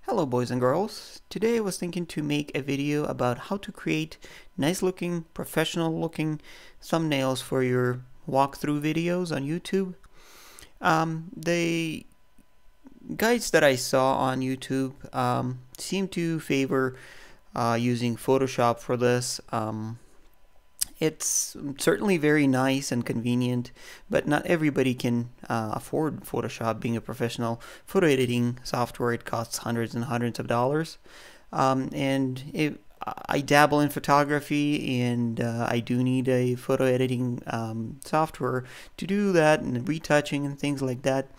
Hello boys and girls. Today I was thinking to make a video about how to create nice looking, professional looking thumbnails for your walkthrough videos on YouTube. The guides that I saw on YouTube seem to favor using Photoshop for this. It's certainly very nice and convenient, but not everybody can afford Photoshop. Being a professional photo editing software, it costs hundreds and hundreds of dollars. I dabble in photography, and I do need a photo editing software to do that and retouching and things like that.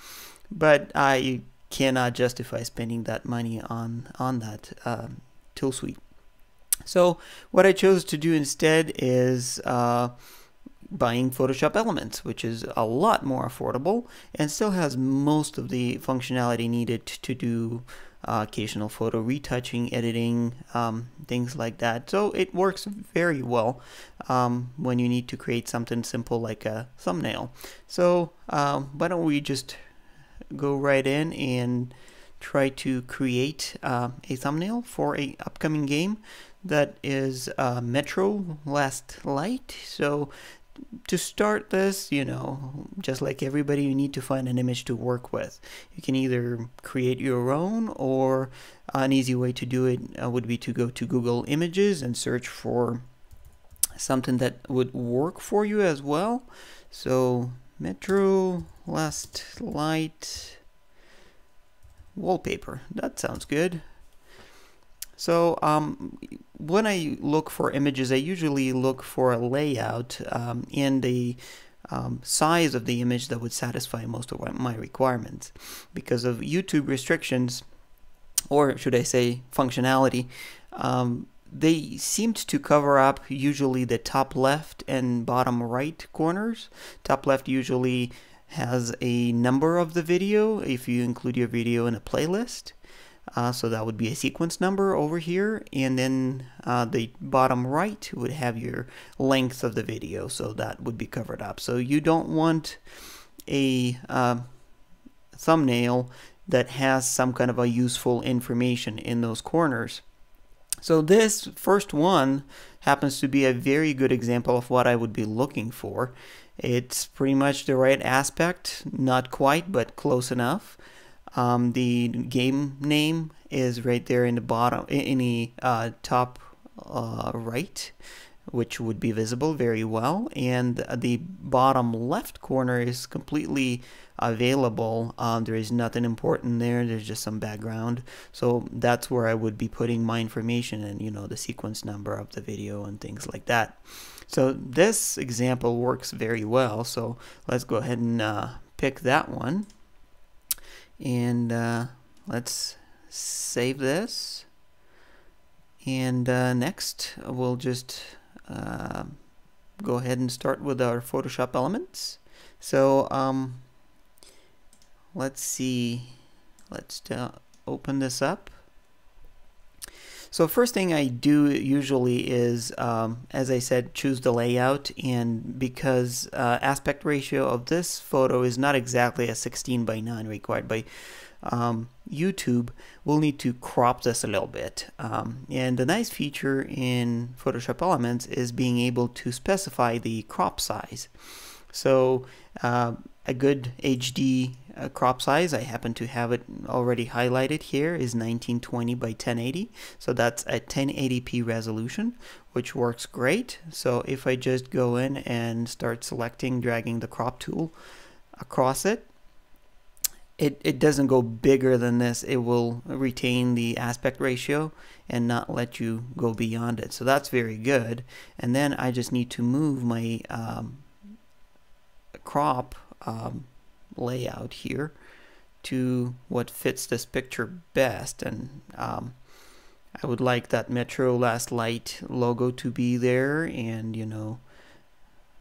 But I cannot justify spending that money on that tool suite. So what I chose to do instead is buying Photoshop Elements, which is a lot more affordable and still has most of the functionality needed to do occasional photo retouching, editing, things like that. So it works very well when you need to create something simple like a thumbnail. So why don't we just go right in and try to create a thumbnail for an upcoming game that is Metro Last Light. So to start this, just like everybody, you need to find an image to work with. You can either create your own, or an easy way to do it would be to go to Google Images and search for something that would work for you as well. So Metro Last Light wallpaper, that sounds good. So when I look for images, I usually look for a layout and the size of the image that would satisfy most of my requirements. Because of YouTube restrictions, or should I say functionality, they seemed to cover up usually the top left and bottom right corners. Top left usually has a number of the video if you include your video in a playlist. So that would be a sequence number over here, and then the bottom right would have your length of the video, so that would be covered up. So you don't want a thumbnail that has some kind of a useful information in those corners. So this first one happens to be a very good example of what I would be looking for. It's pretty much the right aspect, not quite, but close enough. The game name is right there in the bottom, in the top right, which would be visible very well, and the bottom left corner is completely available. There is nothing important there. There's just some background, so that's where I would be putting my information and the sequence number of the video and things like that. So this example works very well, so let's go ahead and pick that one. And let's save this, and next we'll just go ahead and start with our Photoshop Elements. So let's see, let's open this up. So first thing I do usually is, as I said, choose the layout, and because aspect ratio of this photo is not exactly a 16:9 required by YouTube, we'll need to crop this a little bit. And the nice feature in Photoshop Elements is being able to specify the crop size. So a good HD crop size, I happen to have it already highlighted here, is 1920 by 1080. So that's a 1080p resolution, which works great. So if I just go in and start selecting, dragging the crop tool across it, it doesn't go bigger than this. It will retain the aspect ratio and not let you go beyond it. So that's very good. And then I just need to move my crop layout here to what fits this picture best, and I would like that Metro Last Light logo to be there, and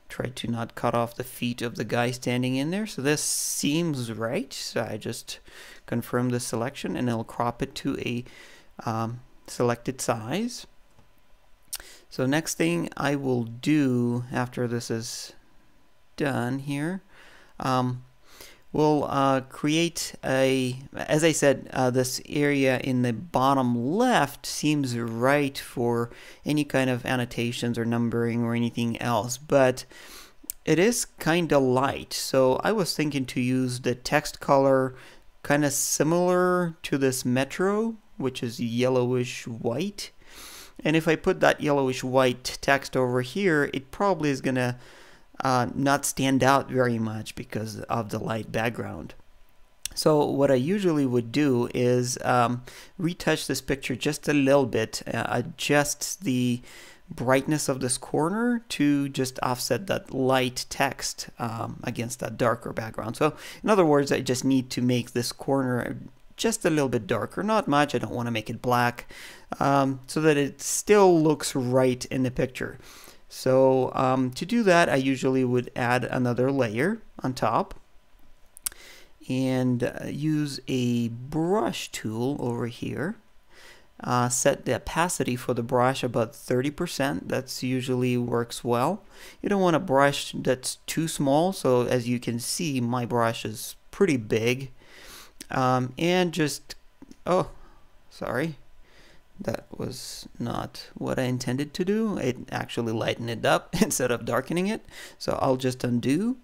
try to not cut off the feet of the guy standing in there. So this seems right, so I just confirm the selection and I'll crop it to a selected size. So next thing I will do after this is done here, we'll create as I said, this area in the bottom left seems right for any kind of annotations or numbering or anything else, but it is kind of light. So I was thinking to use the text color kind of similar to this Metro, which is yellowish white. And if I put that yellowish white text over here, it probably is gonna not stand out very much because of the light background. So what I usually would do is retouch this picture just a little bit, adjust the brightness of this corner to just offset that light text against that darker background. So in other words, I just need to make this corner just a little bit darker, not much. I don't want to make it black, so that it still looks right in the picture. So to do that, I usually would add another layer on top and use a brush tool over here. Set the opacity for the brush about 30%. That's usually works well. You don't want a brush that's too small, so as you can see, my brush is pretty big. And just, oh, sorry, that was not what I intended to do. It actually lightened it up instead of darkening it. So I'll just undo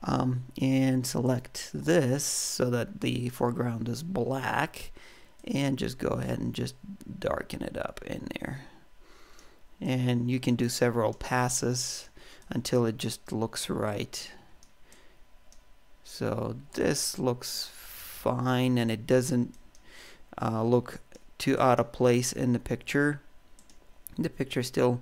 and select this so that the foreground is black. And just go ahead and just darken it up in there. And you can do several passes until it just looks right. So this looks fine, and it doesn't look too out of place in the picture. The picture still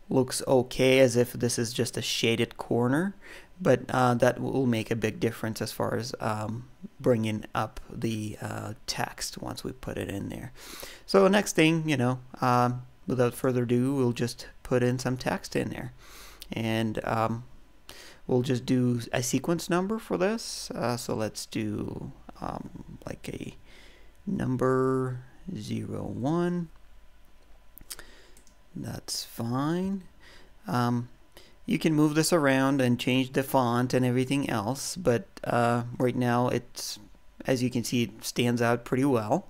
looks okay, as if this is just a shaded corner, but that will make a big difference as far as bringing up the text once we put it in there. So next thing, you know, without further ado, we'll just put in some text in there, and we'll just do a sequence number for this. So let's do like a number 01. That's fine. You can move this around and change the font and everything else, but right now it's, as you can see, it stands out pretty well.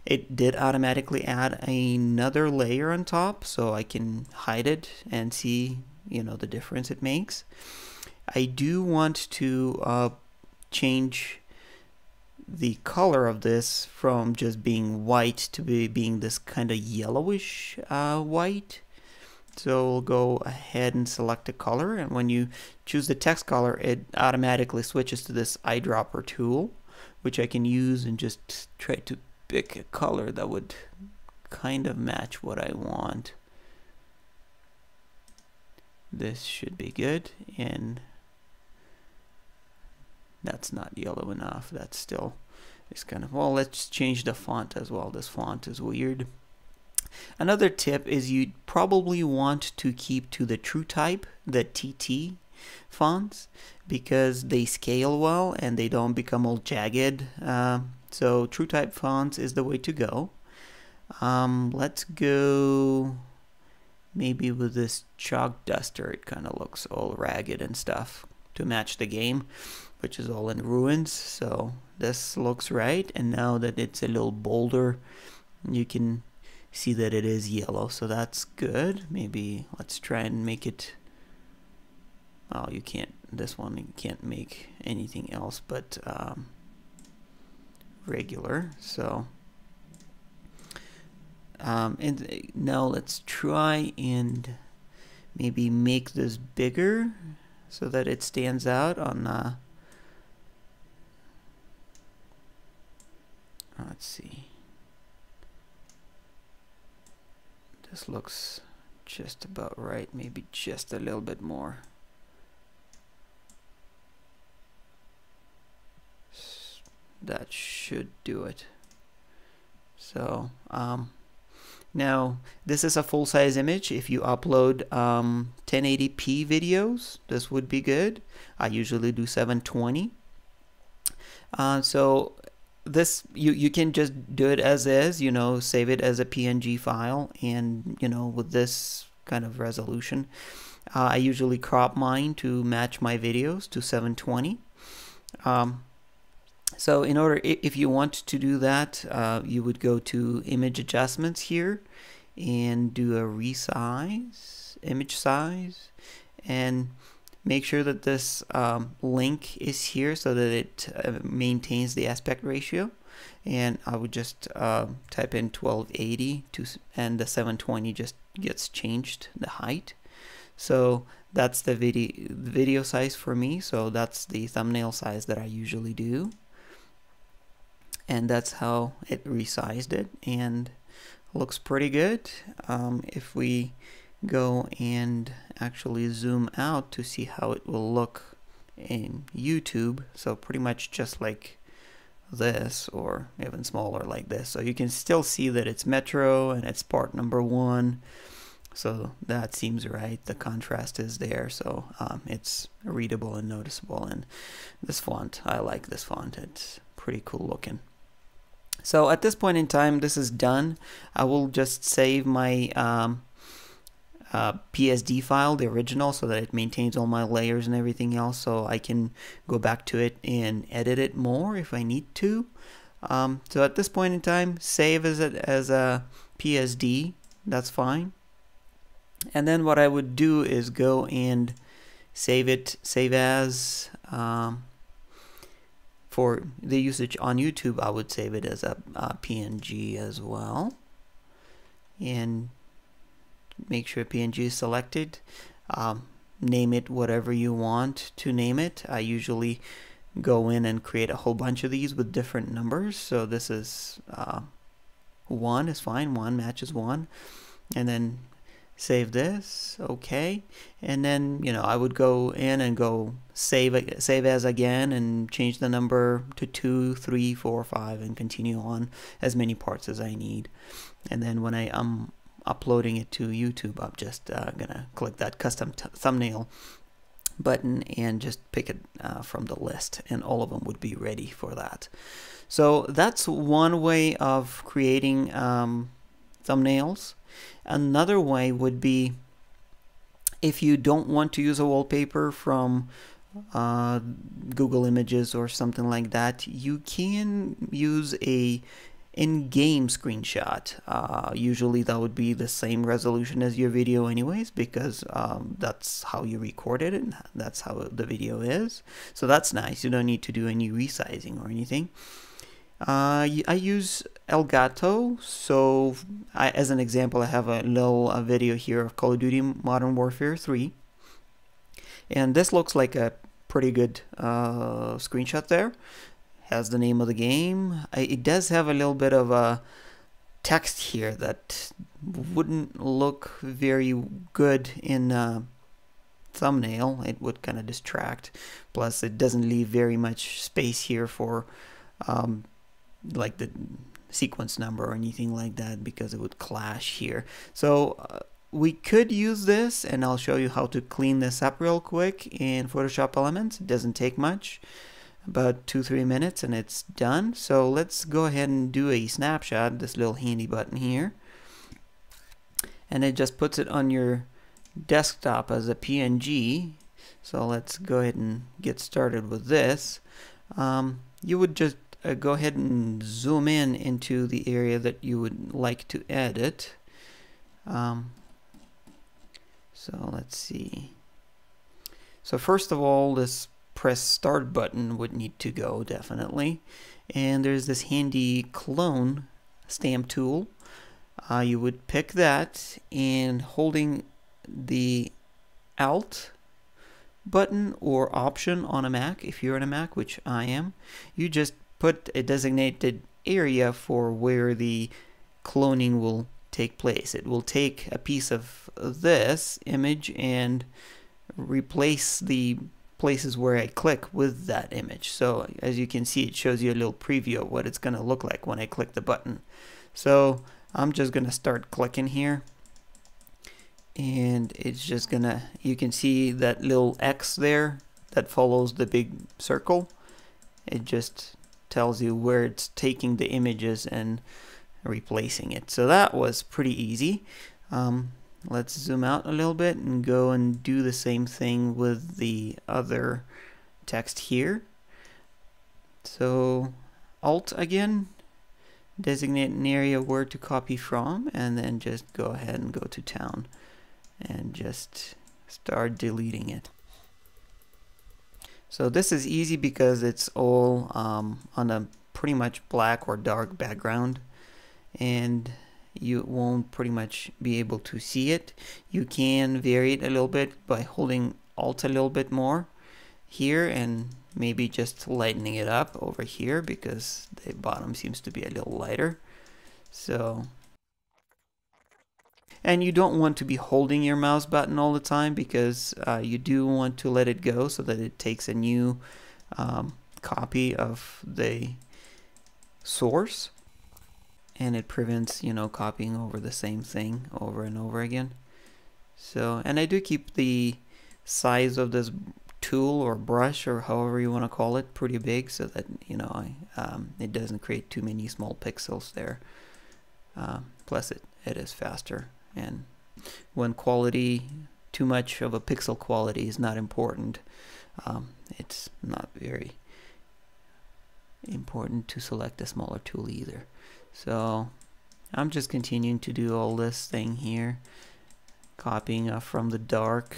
It did automatically add another layer on top, so I can hide it and see, you know, the difference it makes. I do want to change the color of this from just being white to being this kind of yellowish white. So we'll go ahead and select a color, and when you choose the text color, it automatically switches to this eyedropper tool, which I can use and just try to pick a color that would kind of match what I want. This should be good, and that's not yellow enough. That's still, it's kind of, well, let's change the font as well. This font is weird. Another tip is you'd probably want to keep to the TrueType, the TT fonts, because they scale well and they don't become all jagged. So TrueType fonts is the way to go. Let's go maybe with this chalk duster. It kind of looks all ragged and stuff to match the game, which is all in ruins. So this looks right, and now that it's a little bolder, you can see that it is yellow, so that's good. Maybe let's try and make it, oh, you can't, this one you can't make anything else but regular. So and now let's try and maybe make this bigger so that it stands out on let's see. This looks just about right, maybe just a little bit more. That should do it. So now this is a full-size image. If you upload 1080p videos, this would be good. I usually do 720. So this, you can just do it as is, you know, save it as a PNG file, and you know, with this kind of resolution, I usually crop mine to match my videos to 720. So in order, if you want to do that, you would go to image adjustments here and do a resize, image size, and make sure that this link is here so that it maintains the aspect ratio. And I would just type in 1280 and the 720 just gets changed, the height. So that's the video size for me. So that's the thumbnail size that I usually do. And that's how it resized it, and looks pretty good. If we go and actually zoom out to see how it will look in YouTube, so pretty much just like this, or even smaller like this. So you can still see that it's Metro and it's part number 1. So that seems right. The contrast is there, so it's readable and noticeable. And this font, I like this font. It's pretty cool looking. So at this point in time, this is done. I will just save my PSD file, the original, so that it maintains all my layers and everything else, so I can go back to it and edit it more if I need to. So at this point in time, save as a PSD. That's fine. And then what I would do is go and save as. For the usage on YouTube, I would save it as a PNG as well, and make sure PNG is selected. Name it whatever you want to name it. I usually go in and create a whole bunch of these with different numbers. So this is 1 is fine. 1 matches 1, and then save this. Okay, and then I would go in and go save as again and change the number to 2, 3, 4, 5, and continue on as many parts as I need. And then when I am uploading it to YouTube, I'm just gonna click that custom thumbnail button and just pick it from the list, and all of them would be ready for that. So that's one way of creating thumbnails. Another way would be, if you don't want to use a wallpaper from Google Images or something like that, you can use a in-game screenshot. Usually that would be the same resolution as your video anyways, because that's how you recorded it and that's how the video is. So that's nice. You don't need to do any resizing or anything. I use Elgato, so as an example, I have a little video here of Call of Duty Modern Warfare 3, and this looks like a pretty good screenshot there. Has the name of the game. It does have a little bit of a text here that wouldn't look very good in a thumbnail. It would kind of distract, plus it doesn't leave very much space here for like the sequence number or anything like that, because it would clash here. So we could use this, and I'll show you how to clean this up real quick in Photoshop Elements. It doesn't take much, about 2-3 minutes, and it's done. So let's go ahead and do a snapshot, this little handy button here, and it just puts it on your desktop as a PNG. So let's go ahead and get started with this. You would just go ahead and zoom in into the area that you would like to edit. So let's see. So first of all, this press start button would need to go, definitely. And there's this handy clone stamp tool. You would pick that, and holding the Alt button or Option on a Mac, if you're on a Mac, which I am, you just put a designated area for where the cloning will take place. It will take a piece of this image and replace the places where I click with that image. So as you can see, it shows you a little preview of what it's going to look like when I click the button. So I'm just going to start clicking here, and it's just gonna, you can see that little X there that follows the big circle. It just tells you where it's taking the images and replacing it. So that was pretty easy. Let's zoom out a little bit and go and do the same thing with the other text here. So Alt again, designate an area where to copy from, and then just go ahead and go to town and just start deleting it. So this is easy because it's all on a pretty much black or dark background, and you won't pretty much be able to see it. You can vary it a little bit by holding Alt a little bit more here and maybe just lightening it up over here because the bottom seems to be a little lighter. So, and you don't want to be holding your mouse button all the time because you do want to let it go so that it takes a new copy of the source, and it prevents, you know, copying over the same thing over and over again. So, and I do keep the size of this tool or brush or however you want to call it pretty big so that, you know, it doesn't create too many small pixels there. Plus it is faster, and when quality, too much of a pixel quality is not important, it's not very important to select a smaller tool either. So I'm just continuing to do all this thing here, copying from the dark,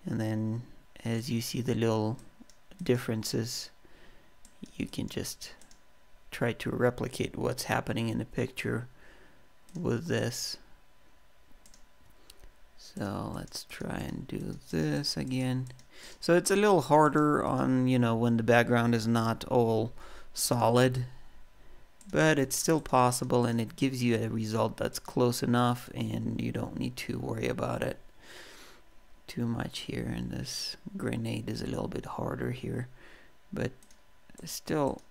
and then as you see the little differences, you can just try to replicate what's happening in the picture with this. So let's try and do this again. So it's a little harder on, you know, when the background is not all solid, but it's still possible, and it gives you a result that's close enough, and you don't need to worry about it too much here. And this grenade is a little bit harder here, but it's still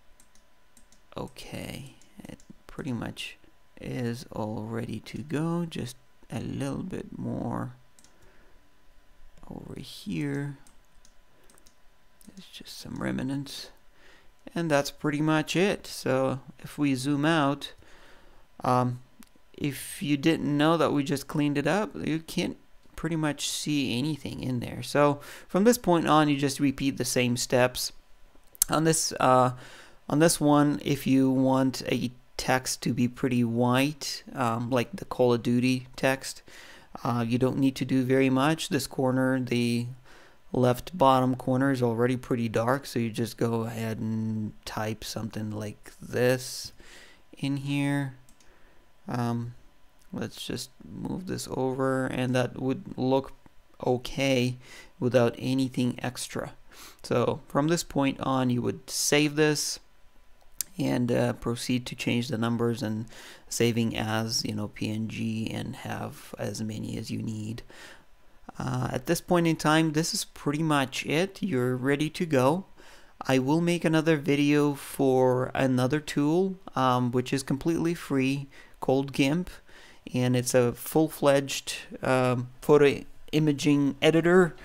okay. It pretty much is all ready to go. Just a little bit more over here. There's just some remnants, and that's pretty much it. So if we zoom out, if you didn't know that we just cleaned it up, you can't pretty much see anything in there. So from this point on, you just repeat the same steps. On this one, if you want a text to be pretty white, like the Call of Duty text, you don't need to do very much. This corner, the left bottom corner, is already pretty dark, so you just go ahead and type something like this in here. Let's just move this over, and that would look okay without anything extra. So from this point on, you would save this and proceed to change the numbers and saving as, you know, PNG, and have as many as you need. At this point in time, this is pretty much it. You're ready to go. I will make another video for another tool, which is completely free, called GIMP, and it's a full-fledged photo imaging editor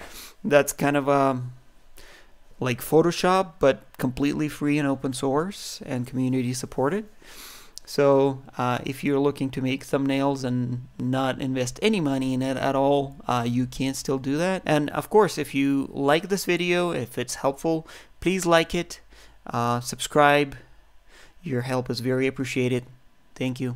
that's kind of like Photoshop, but completely free and open source and community supported. So if you're looking to make thumbnails and not invest any money in it at all, you can still do that. And of course, if you like this video, if it's helpful, please like it, subscribe. Your help is very appreciated. Thank you.